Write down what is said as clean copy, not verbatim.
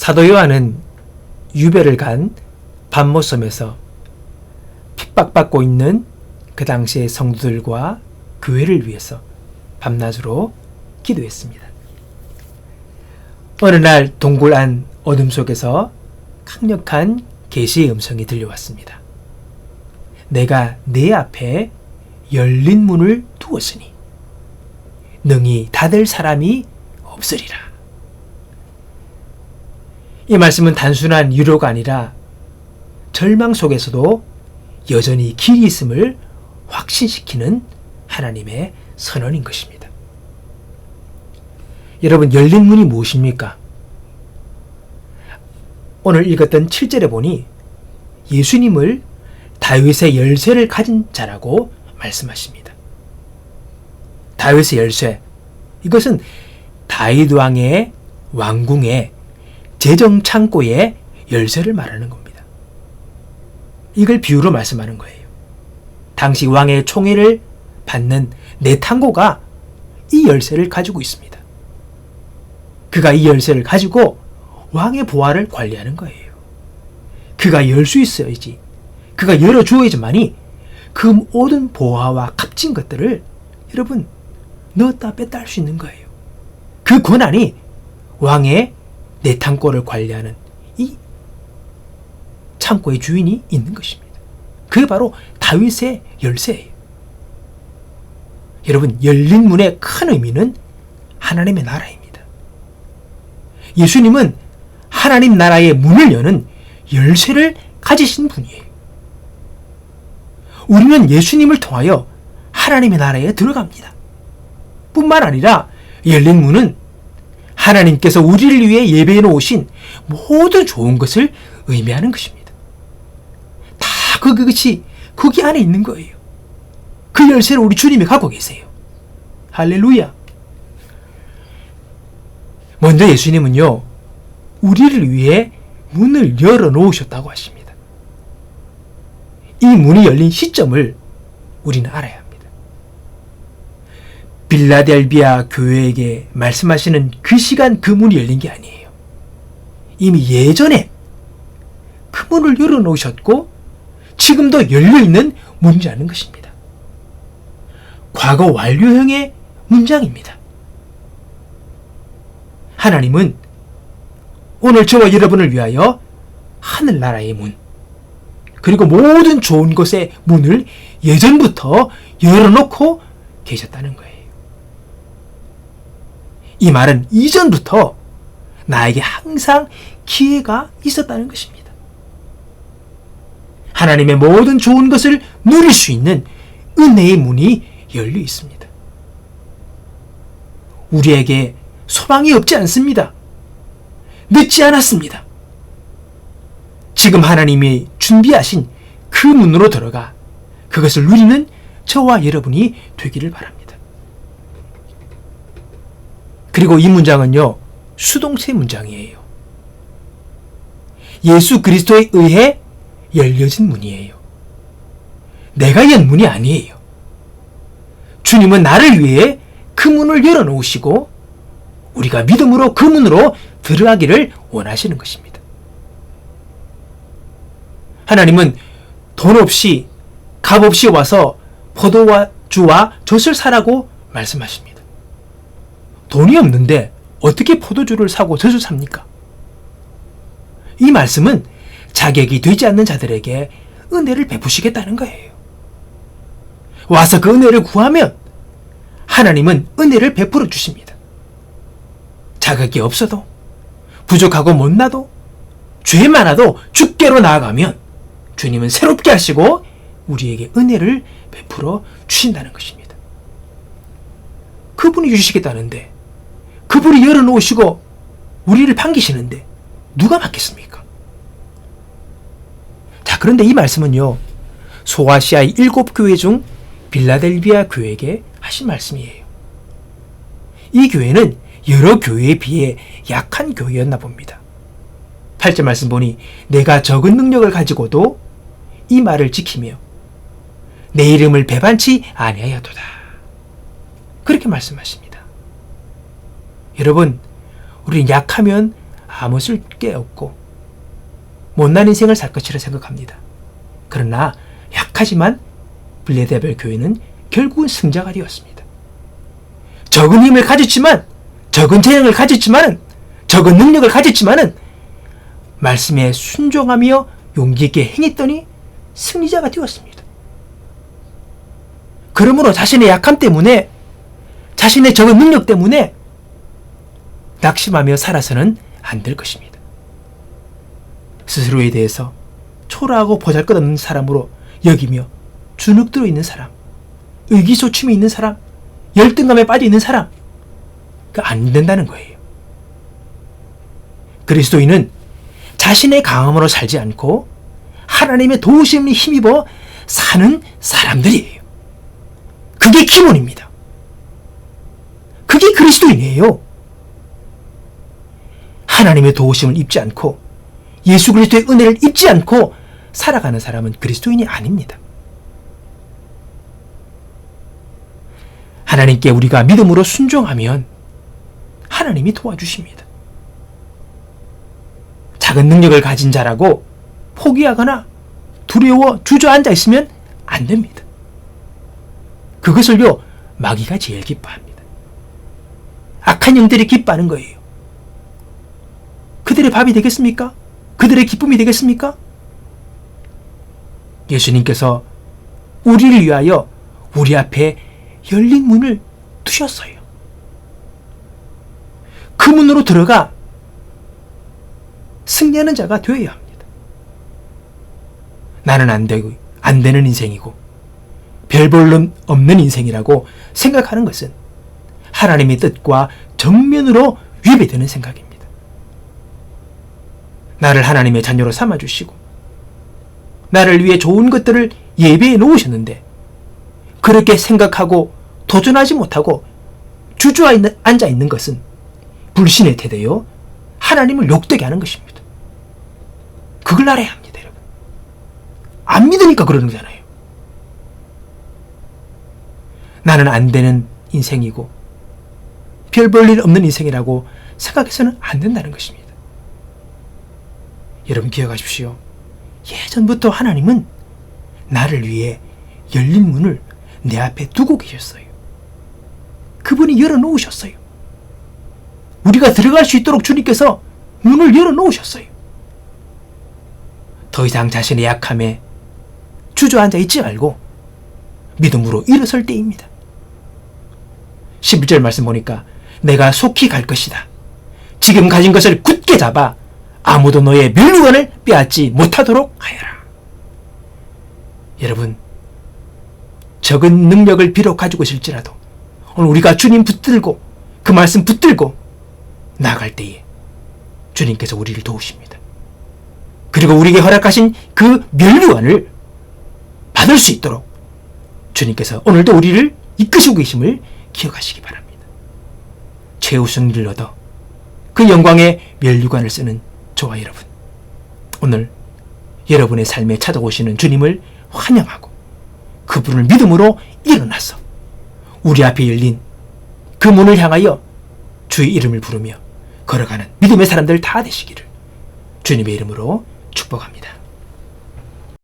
사도 요한은 유배를 간 반모섬에서 핍박받고 있는 그 당시의 성도들과 교회를 위해서 밤낮으로 기도했습니다. 어느 날 동굴 안 어둠 속에서 강력한 계시의 음성이 들려왔습니다. 내가 내 앞에 열린 문을 두었으니 능히 닫을 사람이 없으리라. 이 말씀은 단순한 유료가 아니라 절망 속에서도 여전히 길이 있음을 확신시키는 하나님의 선언인 것입니다. 여러분, 열린 문이 무엇입니까? 오늘 읽었던 7절에 보니 예수님을 다윗의 열쇠를 가진 자라고 말씀하십니다. 다윗의 열쇠, 이것은 다윗 왕의 왕궁의 재정 창고의 열쇠를 말하는 겁니다. 이걸 비유로 말씀하는 거예요. 당시 왕의 총애를 받는 내탕고가 이 열쇠를 가지고 있습니다. 그가 이 열쇠를 가지고 왕의 보화를 관리하는 거예요. 그가 열 수 있어야지, 그가 열어주어야지만이 그 모든 보화와 값진 것들을 여러분 넣었다 뺐다 할 수 있는 거예요. 그 권한이 왕의 내탕고를 관리하는 이 창고의 주인이 있는 것입니다. 그게 바로 다윗의 열쇠예요. 여러분, 열린 문의 큰 의미는 하나님의 나라입니다. 예수님은 하나님 나라의 문을 여는 열쇠를 가지신 분이에요. 우리는 예수님을 통하여 하나님의 나라에 들어갑니다. 뿐만 아니라 열린 문은 하나님께서 우리를 위해 예배해 놓으신 모든 좋은 것을 의미하는 것입니다. 다 그것이 거기 안에 있는 거예요. 그 열쇠를 우리 주님이 갖고 계세요. 할렐루야. 먼저 예수님은요, 우리를 위해 문을 열어 놓으셨다고 하십니다. 이 문이 열린 시점을 우리는 알아야 합니다. 빌라델비아 교회에게 말씀하시는 그 시간 그 문이 열린 게 아니에요. 이미 예전에 그 문을 열어 놓으셨고 지금도 열려있는 문이라는 것입니다. 과거 완료형의 문장입니다. 하나님은 오늘 저와 여러분을 위하여 하늘나라의 문, 그리고 모든 좋은 것의 문을 예전부터 열어놓고 계셨다는 거예요. 이 말은 이전부터 나에게 항상 기회가 있었다는 것입니다. 하나님의 모든 좋은 것을 누릴 수 있는 은혜의 문이 열려 있습니다. 우리에게 소망이 없지 않습니다. 늦지 않았습니다. 지금 하나님이 준비하신 그 문으로 들어가 그것을 누리는 저와 여러분이 되기를 바랍니다. 그리고 이 문장은요, 수동태 문장이에요. 예수 그리스도에 의해 열려진 문이에요. 내가 연 문이 아니에요. 주님은 나를 위해 그 문을 열어놓으시고 우리가 믿음으로 그 문으로 들어가기를 원하시는 것입니다. 하나님은 돈 없이 값 없이 와서 포도주와 젖을 사라고 말씀하십니다. 돈이 없는데 어떻게 포도주를 사고 젖을 삽니까? 이 말씀은 자격이 되지 않는 자들에게 은혜를 베푸시겠다는 거예요. 와서 그 은혜를 구하면 하나님은 은혜를 베풀어 주십니다. 자격이 없어도, 부족하고 못나도, 죄 많아도 주께로 나아가면 주님은 새롭게 하시고 우리에게 은혜를 베풀어 주신다는 것입니다. 그분이 주시겠다는데, 그분이 열어놓으시고 우리를 반기시는데 누가 막겠습니까? 자, 그런데 이 말씀은요, 소아시아의 7교회 중 빌라델비아 교회에게 하신 말씀이에요. 이 교회는 여러 교회에 비해 약한 교회였나 봅니다. 8절 말씀 보니 내가 적은 능력을 가지고도 이 말을 지키며 내 이름을 배반치 아니하였도다. 그렇게 말씀하십니다. 여러분, 우리는 약하면 아무 쓸 게 없고 못난 인생을 살 것이라 생각합니다. 그러나 약하지만 빌레데벨 교회는 결국은 승자가 되었습니다. 적은 힘을 가졌지만, 적은 재능을 가졌지만은, 적은 능력을 가졌지만은 말씀에 순종하며 용기 있게 행했더니 승리자가 되었습니다. 그러므로 자신의 약함 때문에, 자신의 적은 능력 때문에 낙심하며 살아서는 안 될 것입니다. 스스로에 대해서 초라하고 보잘것없는 사람으로 여기며 주눅들어 있는 사람, 의기소침이 있는 사람, 열등감에 빠져 있는 사람, 안 된다는 거예요. 그리스도인은 자신의 강함으로 살지 않고 하나님의 도우심에 힘입어 사는 사람들이에요. 그게 기본입니다. 그게 그리스도인이에요. 하나님의 도우심을 입지 않고 예수 그리스도의 은혜를 입지 않고 살아가는 사람은 그리스도인이 아닙니다. 하나님께 우리가 믿음으로 순종하면 하나님이 도와주십니다. 작은 능력을 가진 자라고 포기하거나 두려워 주저앉아 있으면 안 됩니다. 그것을요, 마귀가 제일 기뻐합니다. 악한 영들이 기뻐하는 거예요. 그들의 밥이 되겠습니까? 그들의 기쁨이 되겠습니까? 예수님께서 우리를 위하여 우리 앞에 열린 문을 두셨어요. 그 문으로 들어가 승리하는 자가 되어야 합니다. 나는 안 되는 인생이고 별 볼 없는 인생이라고 생각하는 것은 하나님의 뜻과 정면으로 위배되는 생각입니다. 나를 하나님의 자녀로 삼아주시고 나를 위해 좋은 것들을 예배해 놓으셨는데 그렇게 생각하고 도전하지 못하고 주저앉아 있는 것은 불신의 태도요, 하나님을 욕되게 하는 것입니다. 그걸 알아야 합니다, 여러분. 안 믿으니까 그러는 거잖아요. 나는 안 되는 인생이고 별 볼 일 없는 인생이라고 생각해서는 안 된다는 것입니다. 여러분 기억하십시오. 예전부터 하나님은 나를 위해 열린 문을 내 앞에 두고 계셨어요. 그분이 열어놓으셨어요. 우리가 들어갈 수 있도록 주님께서 문을 열어놓으셨어요. 더 이상 자신의 약함에 주저앉아 있지 말고 믿음으로 일어설 때입니다. 11절 말씀 보니까 내가 속히 갈 것이다. 지금 가진 것을 굳게 잡아 아무도 너의 멸류관을 빼앗지 못하도록 하여라. 여러분, 적은 능력을 비록 가지고 있을지라도 오늘 우리가 주님 붙들고 그 말씀 붙들고 나아갈 때에 주님께서 우리를 도우십니다. 그리고 우리에게 허락하신 그 멸류관을 받을 수 있도록 주님께서 오늘도 우리를 이끄시고 계심을 기억하시기 바랍니다. 최우승을 얻어 그 영광의 멸류관을 쓰는 저와 여러분, 오늘 여러분의 삶에 찾아오시는 주님을 환영하고 그분을 믿음으로 일어나서 우리 앞에 열린 그 문을 향하여 주의 이름을 부르며 걸어가는 믿음의 사람들 다 되시기를 주님의 이름으로 축복합니다.